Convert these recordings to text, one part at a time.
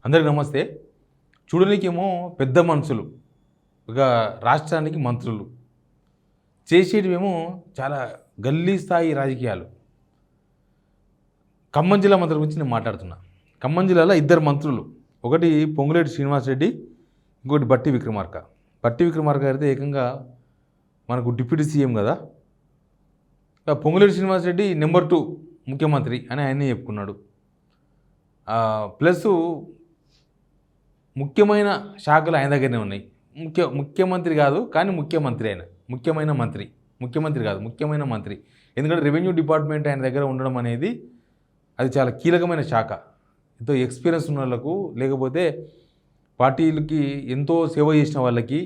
అందరికీ నమస్తే. చూడడానికేమో పెద్ద మనుషులు, ఒక రాష్ట్రానికి మంత్రులు, చేసేటివేమో చాలా గల్లీ స్థాయి రాజకీయాలు. ఖమ్మం జిల్లా మంత్రుల గురించి నేను మాట్లాడుతున్నా. ఖమ్మం జిల్లాలో ఇద్దరు మంత్రులు, ఒకటి పొంగులేటి శ్రీనివాసరెడ్డి, ఇంకోటి బట్టి విక్రమార్క. బట్టి విక్రమార్క అయితే ఏకంగా మనకు డిప్యూటీ సీఎం కదా. పొంగులేటి శ్రీనివాసరెడ్డి నెంబర్ 2 ముఖ్యమంత్రి అని ఆయనే చెప్పుకున్నాడు. ప్లస్ ముఖ్యమైన శాఖలు ఆయన దగ్గరనే ఉన్నాయి. ముఖ్యమంత్రి కాదు కానీ ముఖ్యమంత్రి, ఆయన ముఖ్యమైన మంత్రి, ముఖ్యమంత్రి కాదు ముఖ్యమైన మంత్రి. ఎందుకంటే రెవెన్యూ డిపార్ట్మెంట్ ఆయన దగ్గర ఉండడం అనేది అది చాలా కీలకమైన శాఖ. ఎంతో ఎక్స్పీరియన్స్ ఉన్న వాళ్ళకు, లేకపోతే పార్టీలకి ఎంతో సేవ చేసిన వాళ్ళకి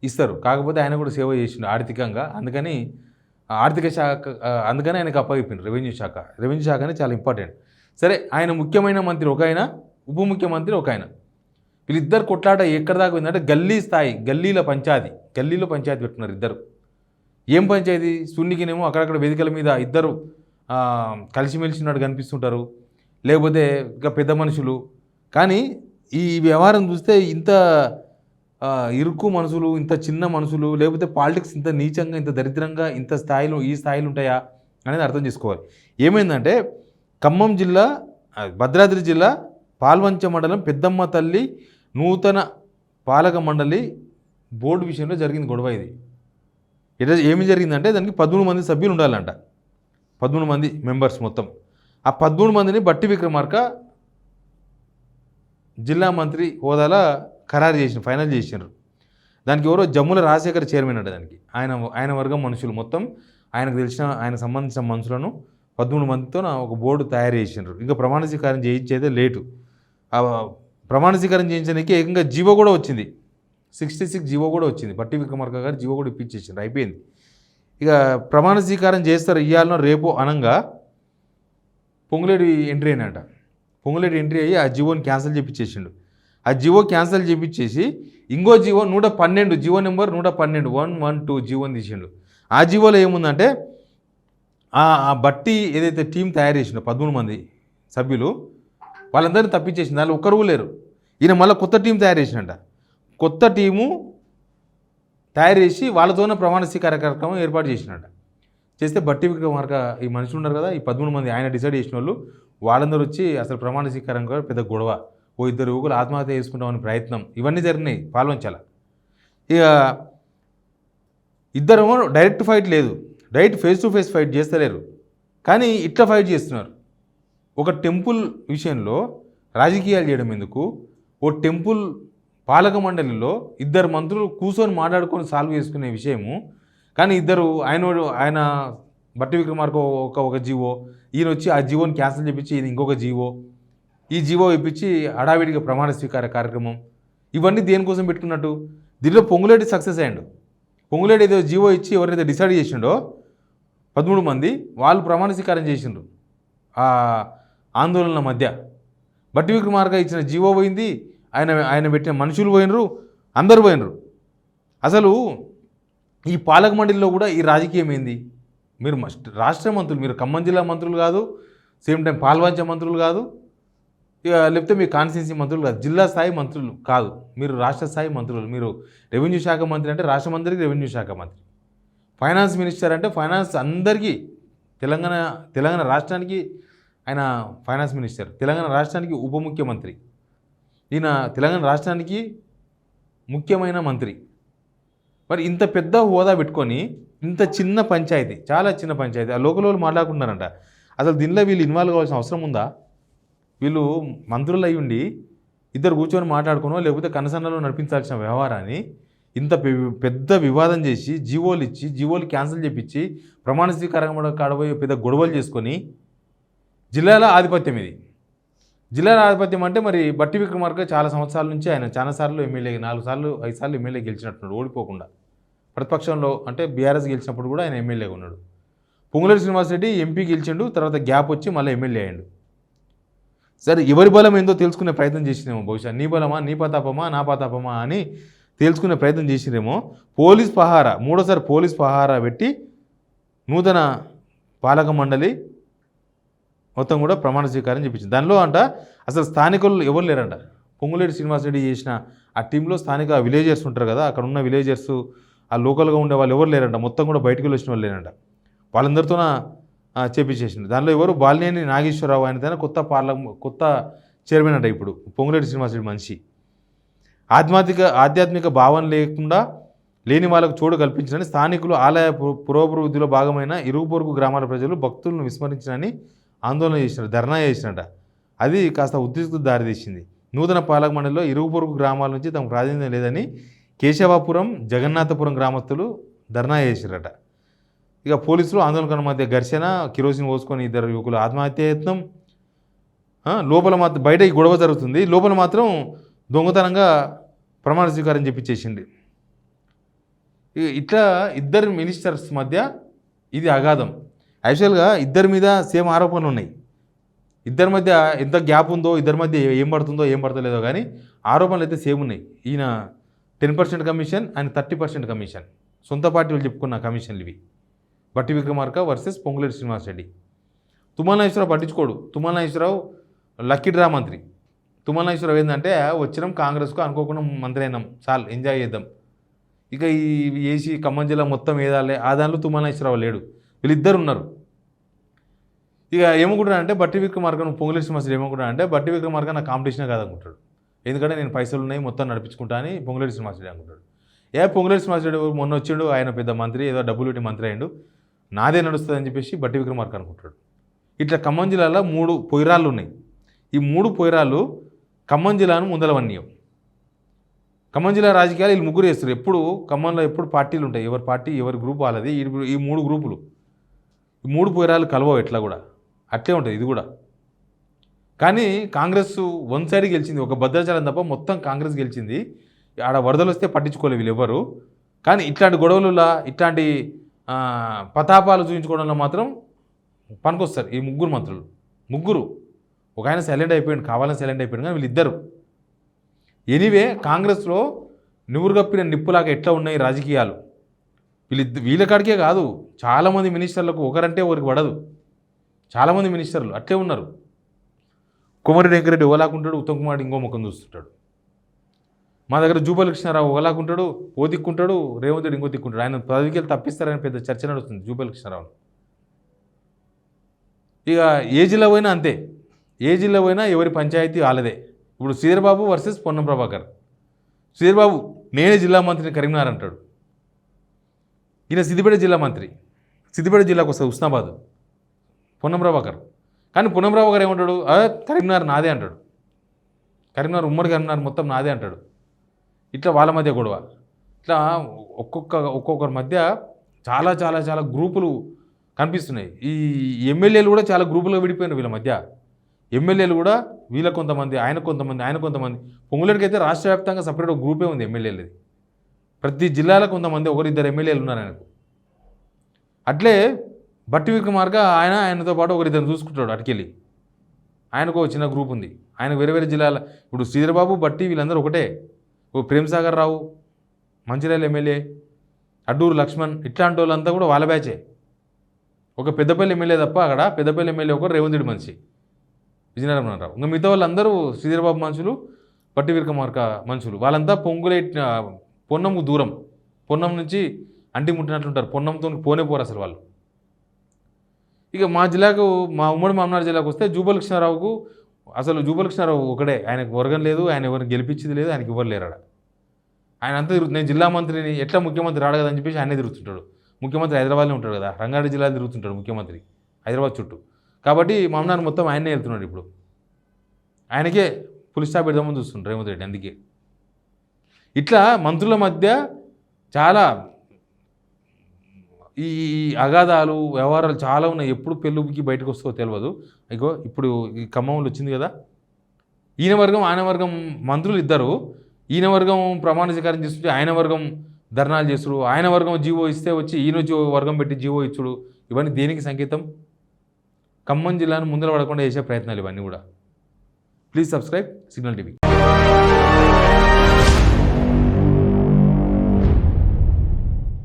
ఇస్తారు. కాకపోతే ఆయన కూడా సేవ చేసిండు ఆర్థికంగా, అందుకని ఆర్థిక శాఖ, అందుకని ఆయనకు అప్పగిపోయింది రెవెన్యూ శాఖ. రెవెన్యూ శాఖ అనేది చాలా ఇంపార్టెంట్. సరే, ఆయన ముఖ్యమైన మంత్రి ఒక ఆయన, ఉప ముఖ్యమంత్రి ఒక ఆయన. వీళ్ళిద్దరు కొట్లాట ఎక్కడ దాకా పోయిందంటే గల్లీ స్థాయి, గల్లీలో పంచాయతీ పెట్టుకున్నారు ఇద్దరు. ఏం పంచాయతీ? సున్నికినేమో అక్కడక్కడ వేదికల మీద ఇద్దరు కలిసిమెలిసి ఉన్నట్టు కనిపిస్తుంటారు, లేకపోతే ఇంకా పెద్ద మనుషులు. కానీ ఈ వ్యవహారం చూస్తే ఇంత ఇరుకు మనుషులు, ఇంత చిన్న మనుషులు, లేకపోతే పాలిటిక్స్ ఇంత నీచంగా, ఇంత దరిద్రంగా, ఇంత స్థాయిలో ఈ స్థాయిలు ఉంటాయా అనేది అర్థం చేసుకోవాలి. ఏమైందంటే ఖమ్మం జిల్లా, భద్రాద్రి జిల్లా పాల్వంచ మండలం పెద్దమ్మ తల్లి నూతన పాలక మండలి బోర్డు విషయంలో జరిగింది గొడవ. ఇది ఏమి జరిగిందంటే దానికి 13 మంది సభ్యులు ఉండాలంట, 13 మంది మెంబర్స్ మొత్తం. ఆ 13 మందిని బట్టి విక్రమార్క జిల్లా మంత్రి హోదాలో ఖరారు చేసిన, ఫైనల్ చేసినారు. దానికి ఎవరో జమ్ముల రాజశేఖర్ చైర్మన్ అంట. దానికి ఆయన వర్గం మనుషులు మొత్తం, ఆయనకు తెలిసిన, ఆయనకు సంబంధించిన మనుషులను 13 మందితో ఒక బోర్డు తయారు చేసినారు. ఇంకా ప్రమాణ స్వీకారం చేయించేదే లేటు. ప్రమాణ స్వీకారం చేయించడానికి ఏకంగా జీవో కూడా వచ్చింది, 66 జీవో కూడా వచ్చింది. బట్టి విక్రమార్క గారు జీవో కూడా ఇప్పించేసిండ్రు, అయిపోయింది. ఇక ప్రమాణ స్వీకారం చేస్తారు ఇయ్యాలనో రేపో అనంగా పొంగులేటి ఎంట్రీ అయినట. పొంగులేటి ఎంట్రీ అయ్యి ఆ జీవోని క్యాన్సిల్ చేయించేసిండు. ఆ జీవో క్యాన్సిల్ చేయించేసి ఇంకో జీవో 112, జీవో నెంబర్ 112, 112 జీవోని తీసిండు. ఆ జీవోలో ఏముందంటే ఆ బట్టి ఏదైతే టీం తయారు చేసిండో 13 మంది సభ్యులు, వాళ్ళందరినీ తప్పించేసింది. వాళ్ళు ఒక్కరు లేరు. ఈయన మళ్ళీ కొత్త టీం తయారు చేసినట్ట. కొత్త టీము తయారు చేసి వాళ్ళతోనే ప్రమాణ స్వీకార కార్యక్రమం ఏర్పాటు చేసినట్ట. చేస్తే బట్టి విక్రమార్క, ఈ మనుషులు ఉన్నారు కదా, ఈ 13 మంది ఆయన డిసైడ్ చేసిన వాళ్ళు, వాళ్ళందరూ వచ్చి అసలు ప్రమాణ స్వీకారం కూడా పెద్ద గొడవ, ఓ ఇద్దరు యువకులు ఆత్మహత్య చేసుకుంటామని ప్రయత్నం, ఇవన్నీ జరిగినాయి పాల్వంచాల. ఇక ఇద్దరేమో డైరెక్ట్ ఫైట్ లేదు, direct face to face fight చేస్తలేరు, కానీ ఇట్లా ఫైట్ చేస్తున్నారు. ఒక టెంపుల్ విషయంలో రాజకీయాలు చేయడం ఎందుకు? ఓ టెంపుల్ పాలక మండలిలో ఇద్దరు మంత్రులు కూర్చొని మాట్లాడుకొని సాల్వ్ చేసుకునే విషయము. కానీ ఇద్దరు, ఆయన బట్టి విక్రమార్క ఒక జీవో, ఈయన వచ్చి ఆ జీవోని క్యాన్సిల్ చేయించి ఈయన ఇంకొక జీవో, ఈ జీవో ఇప్పించి హడావిడిగా ప్రమాణ స్వీకార కార్యక్రమం. ఇవన్నీ దేనికోసం పెట్టుకున్నట్టు? దీనిలో పొంగులేటి సక్సెస్ అయ్యాడు. పొంగులేటి ఏదో జీవో ఇచ్చి ఎవరైతే డిసైడ్ చేసిండో 13 మంది, వాళ్ళు ప్రమాణ స్వీకారం చేసిండ్రు. ఆందోళనల మధ్య బట్టి విక్రమార్క ఇచ్చిన జీవో పోయింది, ఆయన పెట్టిన మనుషులు పోయినరు, అందరూ పోయినరు. అసలు ఈ పాలక మండలిలో కూడా ఈ రాజకీయం ఏంది? మీరు రాష్ట్ర మంత్రులు, మీరు ఖమ్మం జిల్లా మంత్రులు కాదు, సేమ్ టైం పాల్వంచ మంత్రులు కాదు, లేకపోతే మీ కాన్స్టిట్యున్సీ మంత్రులు కాదు, జిల్లా స్థాయి మంత్రులు కాదు, మీరు రాష్ట్ర స్థాయి మంత్రులు. మీరు రెవెన్యూ శాఖ మంత్రి అంటే రాష్ట్ర మంత్రికి రెవెన్యూ శాఖ మంత్రి, ఫైనాన్స్ మినిస్టర్ అంటే ఫైనాన్స్ అందరికీ, తెలంగాణ రాష్ట్రానికి ఆయన ఫైనాన్స్ మినిస్టర్, తెలంగాణ రాష్ట్రానికి ఉప ముఖ్యమంత్రి, ఈయన తెలంగాణ రాష్ట్రానికి ముఖ్యమైన మంత్రి. మరి ఇంత పెద్ద హోదా పెట్టుకొని ఇంత చిన్న పంచాయతీ, చాలా చిన్న పంచాయతీ, ఆ లోకల్ వాళ్ళు మాట్లాడుకున్నారంట. అసలు దీనిలో వీళ్ళు ఇన్వాల్వ్ కావాల్సిన అవసరం ఉందా? వీళ్ళు మంత్రులు అయి ఉండి ఇద్దరు కూర్చొని మాట్లాడుకునో, లేకపోతే కనసన్నలో నడిపించాల్సిన వ్యవహారాన్ని ఇంత పెద్ద వివాదం చేసి, జీవోలు ఇచ్చి, జీవోలు క్యాన్సిల్ చేయించి, ప్రమాణ స్వీకారం కాడబోయి పెద్ద గొడవలు చేసుకొని, జిల్లాల ఆధిపత్యం ఇది. జిల్లాల ఆధిపత్యం అంటే మరి బట్టి విక్రమార్క చాలా సంవత్సరాల నుంచి ఆయన చాలాసార్లు ఎమ్మెల్యే, 4 సార్లు 5 సార్లు ఎమ్మెల్యే గెలిచినట్టున్నాడు ఓడిపోకుండా. ప్రతిపక్షంలో అంటే బీఆర్ఎస్ గెలిచినప్పుడు కూడా ఆయన ఎమ్మెల్యేగా ఉన్నాడు. పొంగులేటి శ్రీనివాసరెడ్డి ఎంపీ గెలిచిండు, తర్వాత గ్యాప్ వచ్చి మళ్ళీ ఎమ్మెల్యే అయ్యాడు. సరే, ఎవరి బలం ఏందో తెలుసుకునే ప్రయత్నం చేసినేమో, బహుశా నీ బలమా, నీ ప్రతాపమా, నా ప్రతాపమా అని తెలుసుకునే ప్రయత్నం చేసినేమో. పోలీస్ పహారా, 3వ పోలీస్ పహారా పెట్టి నూతన పాలక మండలి మొత్తం కూడా ప్రమాణ స్వీకారం చెప్పించింది. దానిలో అంట అసలు స్థానికులు ఎవరు లేరంట. పొంగులేటి శ్రీనివాసరెడ్డి చేసిన ఆ టీంలో స్థానిక విలేజర్స్ ఉంటారు కదా, అక్కడ ఉన్న విలేజర్స్, ఆ లోకల్గా ఉండే వాళ్ళు ఎవరు లేరంట, మొత్తం కూడా బయటకు వచ్చిన వాళ్ళు లేరంట. వాళ్ళందరితో చేపించేసింది. దానిలో ఎవరు బాలినేని నాగేశ్వరరావు, ఆయన కొత్త చైర్మన్ అంట ఇప్పుడు పొంగులేటి శ్రీనివాసరెడ్డి మనిషి. ఆధ్యాత్మిక భావన లేని వాళ్ళకు చోటు కల్పించాలని స్థానికులు ఆలయ పురోభివృద్ధిలో భాగమైన ఇరుగు పొరుగు గ్రామాల ప్రజలు భక్తులను విస్మరించాలని ఆందోళన చేసినారు, ధర్నా చేసినట. అది కాస్త ఉద్రిక్తతకు దారితీసింది. నూతన పాలక మండలిలో ఇరుగు పొరుగు గ్రామాల నుంచి తమకు ప్రాధాన్యత లేదని కేశవాపురం, జగన్నాథపురం గ్రామస్తులు ధర్నా చేసిరట. ఇక పోలీసులు ఆందోళనకారుల మధ్య ఘర్షణ, కిరోసిన్ పోసుకొని ఇద్దరు యువకులు ఆత్మహత్యయత్నం. లోపల మాత్రం బయట ఈ గొడవ జరుగుతుంది, లోపల మాత్రం దొంగతనంగా ప్రమాణ స్వీకారం చెప్పించేసింది. ఇట్లా ఇద్దరు మినిస్టర్స్ మధ్య ఇది అగాధం. యాక్చువల్గా ఇద్దరి మీద సేమ్ ఆరోపణలు ఉన్నాయి. ఇద్దరి మధ్య ఎంత గ్యాప్ ఉందో, ఇద్దరి మధ్య ఏం పడుతుందో ఏం పడతలేదో కానీ ఆరోపణలు అయితే సేమ్ ఉన్నాయి. ఈయన 10% కమిషన్, ఆయన 30% కమిషన్, సొంత పార్టీలు చెప్పుకున్న కమిషన్లు ఇవి. బట్టి విక్రమార్క వర్సెస్ పొంగులేటి శ్రీనివాసరెడ్డి. తుమ్మల నాగేశ్వరరావు పట్టించుకోడు. తుమ్మల నాగేశ్వరరావు లక్కీ డ్రా మంత్రి. తుమ్మల నాగేశ్వరరావు ఏంటంటే వచ్చినాం కాంగ్రెస్కు, అనుకోకుండా మంత్రి అయినాం, చాలు ఎంజాయ్ చేద్దాం, ఇక ఈ ఏసీ ఖమ్మం జిల్లా మొత్తం ఏదాలే, ఆ దానిలో తుమ్మల నాగేశ్వరరావు లేడు, వీళ్ళిద్దరు ఉన్నారు. ఇక ఏమనుకుంటున్నా అంటే బట్టి విక్రమార్క, పొంగులేటి శ్రీనివాసరెడ్డి ఏమనుకుంటున్నా అంటే బట్టి విక్రమార్క నా కాంపిటీషనే కాదనుకుంటాడు. ఎందుకంటే నేను పైసలు ఉన్నాయి మొత్తం నడిపించుకుంటా అని పొంగులేటి శ్రీనివాసరెడ్డి అనుకుంటాడు. పొంగులేటి శ్రీనివాసరెడ్డి మొన్న వచ్చిండు, ఆయన పెద్ద మంత్రి, ఏదో డబ్బులు పెట్టి మంత్రి అయ్యిండు, నాదే నడుస్తుంది అని చెప్పేసి బట్టి విక్రమార్క అనుకుంటాడు. ఇట్లా ఖమ్మం జిల్లాలో 3 పొయ్యిరాళ్ళు ఉన్నాయి. ఈ 3 పొయ్యిరాళ్ళు ఖమ్మం జిల్లాను ముందలవన్నీయం. ఖమ్మం జిల్లా రాజకీయాలు వీళ్ళు ముగ్గురు చేస్తారు. ఎప్పుడు ఖమ్మంలో ఎప్పుడు పార్టీలు ఉంటాయి, ఎవరి పార్టీ ఎవరి గ్రూప్ వాళ్ళది. ఈ 3 గ్రూపులు, ఈ 3 పొయ్యిరాళ్ళు కలవవు ఎట్లా కూడా, అట్లే ఉంటుంది ఇది కూడా. కానీ కాంగ్రెస్ వన్ సైడ్ గెలిచింది, ఒక భద్రాచలం తప్ప మొత్తం కాంగ్రెస్ గెలిచింది. ఆడ వరదలు వస్తే పట్టించుకోలేదు వీళ్ళు ఎవరు. కానీ ఇట్లాంటి గొడవలలో, ఇట్లాంటి పతాపాలు చూపించుకోవడంలో మాత్రం పనికొస్తారు ఈ 3 మంత్రులు. ముగ్గురు, ఒక ఆయన సైలెంట్ అయిపోయాడు, కావాలని సైలెంట్ అయిపోయాడు, కానీ వీళ్ళిద్దరు. ఎనీవే కాంగ్రెస్లో నివురుగప్పిన నిప్పులాగా ఎట్లా ఉన్నాయి రాజకీయాలు. వీళ్ళ కాడికే కాదు, చాలామంది మినిస్టర్లకు ఒకరంటే ఒకరికి పడదు. చాలామంది మినిస్టర్లు అట్లే ఉన్నారు. కోమటిరెడ్డి వెంకరెడ్డి ఒకలాకుంటాడు, ఉత్తమ్ కుమార్ ఇంకో ముఖం చూస్తుంటాడు. మా దగ్గర జూపల్లి కృష్ణారావు ఒకలాకుంటాడు, ఓ దిక్కుంటాడు, రేవంత్ రెడ్డి ఇంకో దిక్కుంటాడు. ఆయన పదవికి తప్పిస్తారని పెద్ద చర్చ నడుస్తుంది జూపల్లి కృష్ణారావు. ఇక ఏ జిల్లా పోయినా అంతే, ఏ జిల్లా పోయినా ఎవరి పంచాయతీ వాళ్ళదే. ఇప్పుడు శ్రీధర్బాబు వర్సెస్ పొన్నం ప్రభాకర్. శ్రీధర్బాబు నేనే జిల్లా మంత్రిని కరీంనగర్ అంటాడు. ఈయన సిద్దిపేట జిల్లా మంత్రి, సిద్దిపేట జిల్లాకు వస్తుంది హుస్నాబాద్ పొన్నం ప్రభాకర్. కానీ పొన్నం ప్రభాకర్ ఏమంటాడు, కరీంనగర్ నాదే అంటాడు, కరీంనగర్ ఉమ్మడి కరీంనగర్ మొత్తం నాదే అంటాడు. ఇట్లా వాళ్ళ మధ్య గొడవ. ఇట్లా ఒక్కొక్కరి మధ్య చాలా చాలా చాలా గ్రూపులు కనిపిస్తున్నాయి. ఈ ఎమ్మెల్యేలు కూడా చాలా గ్రూపులుగా విడిపోయినారు వీళ్ళ మధ్య. ఎమ్మెల్యేలు కూడా వీళ్ళ కొంతమంది, ఆయన కొంతమంది. పొంగులేటికి అయితే రాష్ట్ర వ్యాప్తంగా సపరేట్ ఒక గ్రూపే ఉంది ఎమ్మెల్యేలది. ప్రతి జిల్లాలో కొంతమంది, 1-2 ఎమ్మెల్యేలు ఉన్నారు ఆయనకు. అట్లే బట్టి విక్రమార్క ఆయనతో పాటు 1-2 చూసుకుంటాడు అటుకెళ్ళి. ఆయనకు ఒక చిన్న గ్రూప్ ఉంది. ఆయన వేరే వేరే జిల్లాల, ఇప్పుడు శ్రీధర్బాబు, బట్టి వీళ్ళందరూ ఒకటే. ఓ ప్రేమ్సాగర్ రావు మంచిర్యాల ఎమ్మెల్యే, అడ్డూరు లక్ష్మణ్, ఇట్లాంటి వాళ్ళంతా కూడా వాళ్ళ బ్యాచే. ఒక పెద్దపల్లి ఎమ్మెల్యే తప్ప అక్కడ పెద్దపల్లి ఎమ్మెల్యే ఒకరు రేవంత్ రెడ్డి మనిషి, విజయనగరం. ఇంకా మిగతా వాళ్ళందరూ శ్రీధర్బాబు మనుషులు, బట్టి విక్రమార్క మనుషులు. వాళ్ళంతా పొన్నంకు దూరం, పొన్నం నుంచి అంటి ముట్టినట్లుంటారు, పొన్నంతో పోరు అసలు వాళ్ళు. ఇక మా జిల్లాకు, మా ఉమ్మడి మామనాడు జిల్లాకు వస్తే జూపల్లి కృష్ణారావుకు అసలు జూపల్లి కృష్ణారావు ఒకటే, ఆయనకు వర్గం లేదు, ఆయన ఎవరిని గెలిపించింది లేదు, ఆయనకి ఇవ్వరు లేరాడ. ఆయన అంతా నేను జిల్లా మంత్రిని, ఎట్లా ముఖ్యమంత్రి రాడు కదా అని చెప్పేసి ఆయనే తిరుగుతుంటాడు. ముఖ్యమంత్రి హైదరాబాద్లో ఉంటాడు కదా, రంగారెడ్డి జిల్లాలో తిరుగుతుంటాడు ముఖ్యమంత్రి హైదరాబాద్ చుట్టూ. కాబట్టి మామనాడు మొత్తం ఆయనే వెళ్తున్నాడు. ఇప్పుడు ఆయనకే పులి స్టాప్ పెడదామని చూస్తుంటారు రేవంత్ రెడ్డి. అందుకే ఇట్లా మంత్రుల మధ్య చాలా ఈ అగాధాలు, వ్యవహారాలు చాలా ఉన్నాయి. ఎప్పుడు పెళ్ళుకి బయటకు వస్తుందో తెలియదు. ఇగో ఇప్పుడు ఈ ఖమ్మంలో వచ్చింది కదా, ఈయన వర్గం ఆయన వర్గం మంత్రులు ఇద్దరు. ఈయన వర్గం ప్రమాణ స్వీకారం చేస్తుంటే ఆయన వర్గం ధర్నాలు చేస్తుడు, ఆయన వర్గం జీవో ఇస్తే వచ్చి ఈయన వర్గం పెట్టి జీవో ఇచ్చుడు. ఇవన్నీ దేనికి సంకేతం? ఖమ్మం జిల్లాను ముందర పడకుండా చేసే ప్రయత్నాలు ఇవన్నీ కూడా. Please subscribe signal TV.